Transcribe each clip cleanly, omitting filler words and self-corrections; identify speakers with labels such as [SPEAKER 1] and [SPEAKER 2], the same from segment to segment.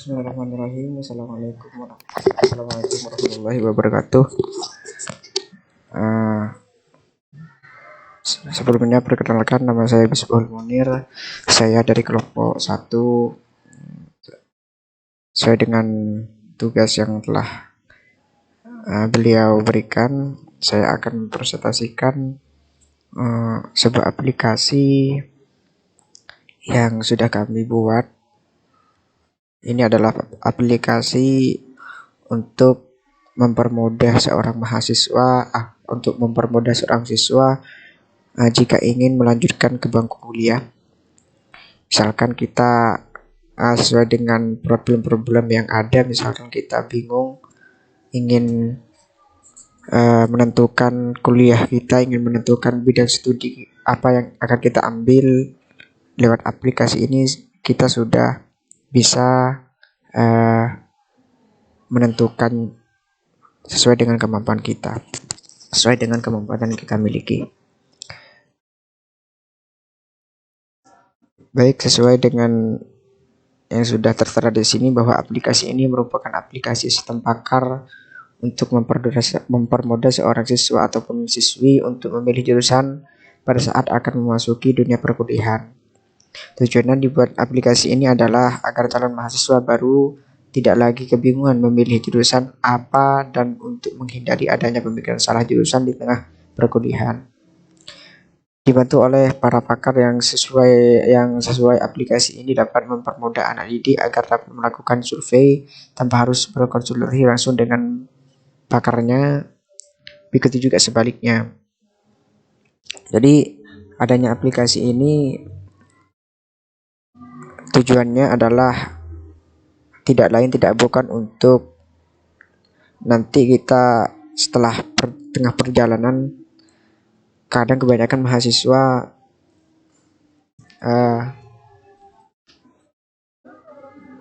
[SPEAKER 1] Bismillahirrahmanirrahim. Assalamualaikum warahmatullahi wabarakatuh. Sebelumnya perkenalkan, nama saya Bisbol Munir. Saya dari kelompok 1. Sesuai dengan tugas yang telah beliau berikan, saya akan mempresentasikan sebuah aplikasi yang sudah kami buat. Ini adalah aplikasi untuk mempermudah seorang mahasiswa, jika ingin melanjutkan ke bangku kuliah. Misalkan kita sesuai dengan problem-problem yang ada, misalkan kita bingung ingin menentukan kuliah kita, ingin menentukan bidang studi apa yang akan kita ambil. Lewat aplikasi ini kita sudah bisa menentukan sesuai dengan kemampuan kita, sesuai dengan kemampuan yang kita miliki. Baik, sesuai dengan yang sudah tertera di sini bahwa aplikasi ini merupakan aplikasi sistem pakar untuk mempermudah seorang siswa ataupun siswi untuk memilih jurusan pada saat akan memasuki dunia perkuliahan. Tujuannya dibuat aplikasi ini adalah agar calon mahasiswa baru tidak lagi kebingungan memilih jurusan apa dan untuk menghindari adanya pemikiran salah jurusan di tengah perkuliahan. Dibantu oleh para pakar yang sesuai aplikasi ini dapat mempermudah anak didik agar dapat melakukan survei tanpa harus berkonsultasi langsung dengan pakarnya. Begitu juga sebaliknya. Jadi adanya aplikasi ini tujuannya adalah tidak bukan untuk nanti kita setelah tengah perjalanan. Kadang kebanyakan mahasiswa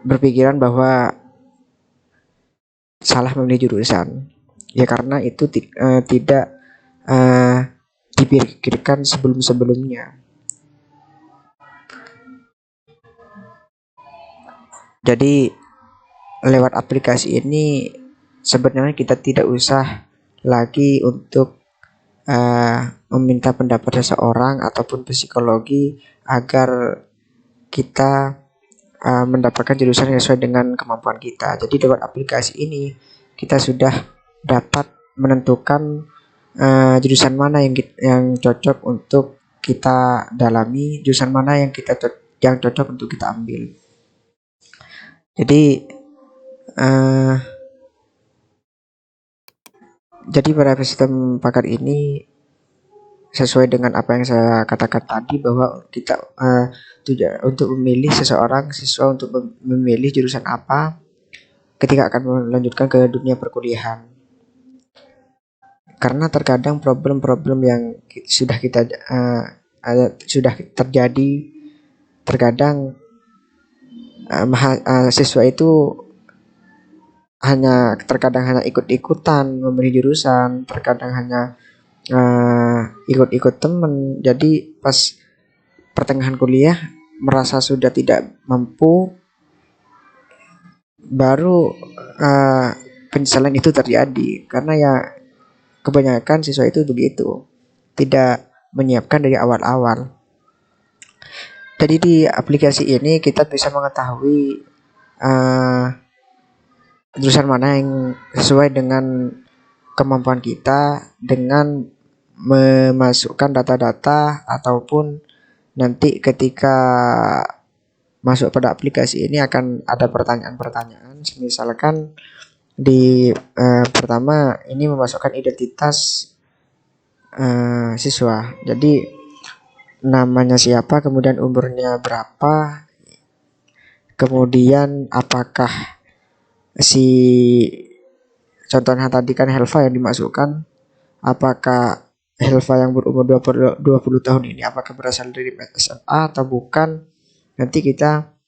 [SPEAKER 1] berpikiran bahwa salah memilih jurusan, ya karena itu tidak dipikirkan sebelumnya. Jadi lewat aplikasi ini sebenarnya kita tidak usah lagi untuk meminta pendapat seseorang ataupun psikologi agar kita mendapatkan jurusan yang sesuai dengan kemampuan kita. Jadi lewat aplikasi ini kita sudah dapat menentukan jurusan mana yang cocok untuk kita dalami, jurusan mana yang cocok untuk kita ambil. Jadi pada sistem pakar ini sesuai dengan apa yang saya katakan tadi, bahwa kita untuk memilih seseorang siswa untuk memilih jurusan apa ketika akan melanjutkan ke dunia perkuliahan. Karena terkadang problem-problem yang sudah terjadi, terkadang siswa itu terkadang hanya ikut-ikutan memilih jurusan, terkadang hanya ikut-ikut temen. Jadi pas pertengahan kuliah merasa sudah tidak mampu, baru penyesalan itu terjadi. Karena ya kebanyakan siswa itu begitu, tidak menyiapkan dari awal-awal. Jadi di aplikasi ini kita bisa mengetahui jurusan mana yang sesuai dengan kemampuan kita dengan memasukkan data-data, ataupun nanti ketika masuk pada aplikasi ini akan ada pertanyaan-pertanyaan. Misalkan di pertama ini memasukkan identitas siswa. Jadi namanya siapa, kemudian umurnya berapa, kemudian apakah contohnya tadi kan Helva yang dimasukkan, apakah Helva yang berumur 20 tahun ini apakah berasal dari SMA atau bukan. Nanti kita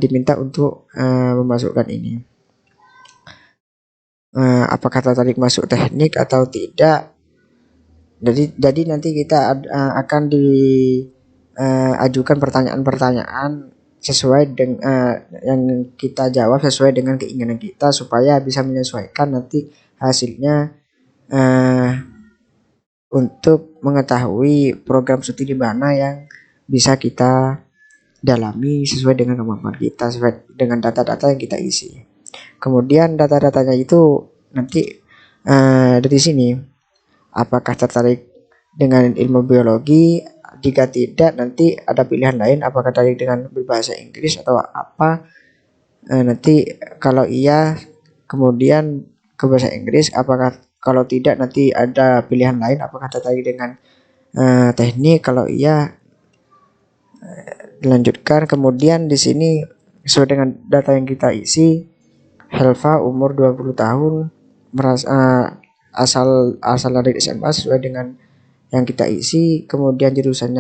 [SPEAKER 1] diminta untuk memasukkan ini, apakah tertarik masuk teknik atau tidak. Jadi nanti kita akan diajukan pertanyaan-pertanyaan sesuai dengan yang kita jawab sesuai dengan keinginan kita supaya bisa menyesuaikan nanti hasilnya untuk mengetahui program studi mana yang bisa kita dalami sesuai dengan kemampuan kita, sesuai dengan data-data yang kita isi. Kemudian data-datanya itu nanti dari sini apakah tertarik dengan ilmu biologi. Jika tidak, nanti ada pilihan lain apakah tertarik dengan berbahasa Inggris atau apa. Nanti kalau iya kemudian ke bahasa Inggris, apakah kalau tidak nanti ada pilihan lain apakah tertarik dengan teknik. Kalau iya dilanjutkan. Kemudian di sini sesuai dengan data yang kita isi, Helva umur 20 tahun, asal dari SMA sesuai dengan yang kita isi. Kemudian jurusan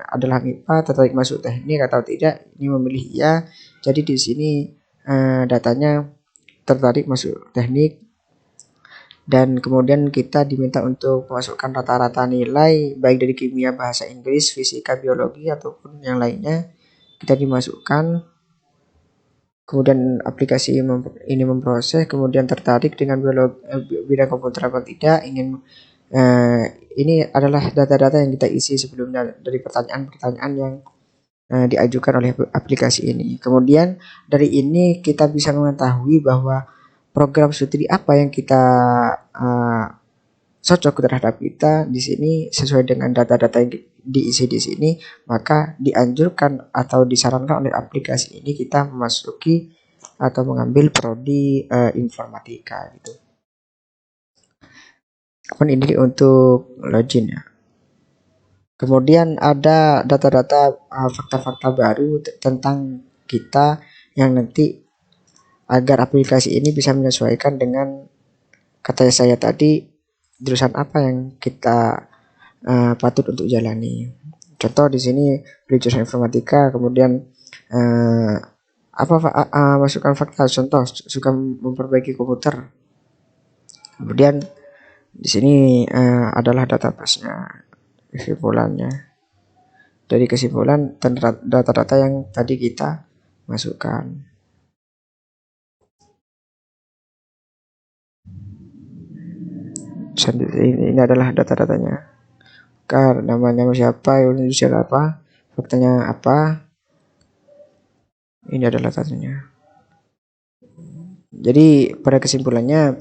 [SPEAKER 1] adalah MIPA, tertarik masuk teknik atau tidak, ini memilih iya. Jadi di sini datanya tertarik masuk teknik. Dan kemudian kita diminta untuk memasukkan rata-rata nilai baik dari kimia, bahasa Inggris, fisika, biologi ataupun yang lainnya kita dimasukkan. Kemudian aplikasi ini memproses, kemudian tertarik dengan bidang komputer atau tidak, ini adalah data-data yang kita isi sebelumnya dari pertanyaan-pertanyaan yang diajukan oleh aplikasi ini. Kemudian dari ini kita bisa mengetahui bahwa program studi apa yang kita cocok terhadap kita di sini sesuai dengan data-data yang diisi di sini. Maka dianjurkan atau disarankan oleh aplikasi ini kita memasuki atau mengambil prodi informatika gitu. Kemudian ini untuk login ya. Kemudian ada data-data fakta-fakta baru tentang kita yang nanti agar aplikasi ini bisa menyesuaikan dengan kata saya tadi, jurusan apa yang kita patut untuk jalani. Contoh di sini jurusan informatika, kemudian masukkan fakta, contoh suka memperbaiki komputer. Kemudian di sini adalah database-nya, kesimpulannya. Dari kesimpulan data-data yang tadi kita masukkan. Ini adalah data-datanya. Namanya siapa, usia apa, faktanya apa. Ini adalah datanya. Jadi pada kesimpulannya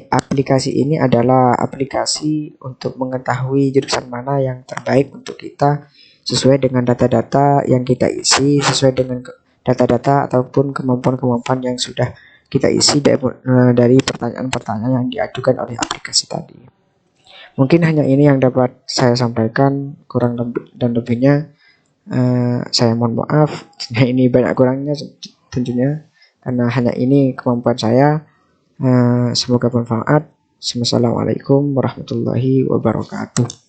[SPEAKER 1] aplikasi ini adalah aplikasi untuk mengetahui jurusan mana yang terbaik untuk kita sesuai dengan data-data yang kita isi, sesuai dengan data-data ataupun kemampuan-kemampuan yang sudah kita isi dari pertanyaan-pertanyaan yang diajukan oleh aplikasi tadi. Mungkin hanya ini yang dapat saya sampaikan, kurang dan lebihnya saya mohon maaf. Ini banyak kurangnya tentunya, karena hanya ini kemampuan saya. Semoga bermanfaat. Wassalamualaikum warahmatullahi wabarakatuh.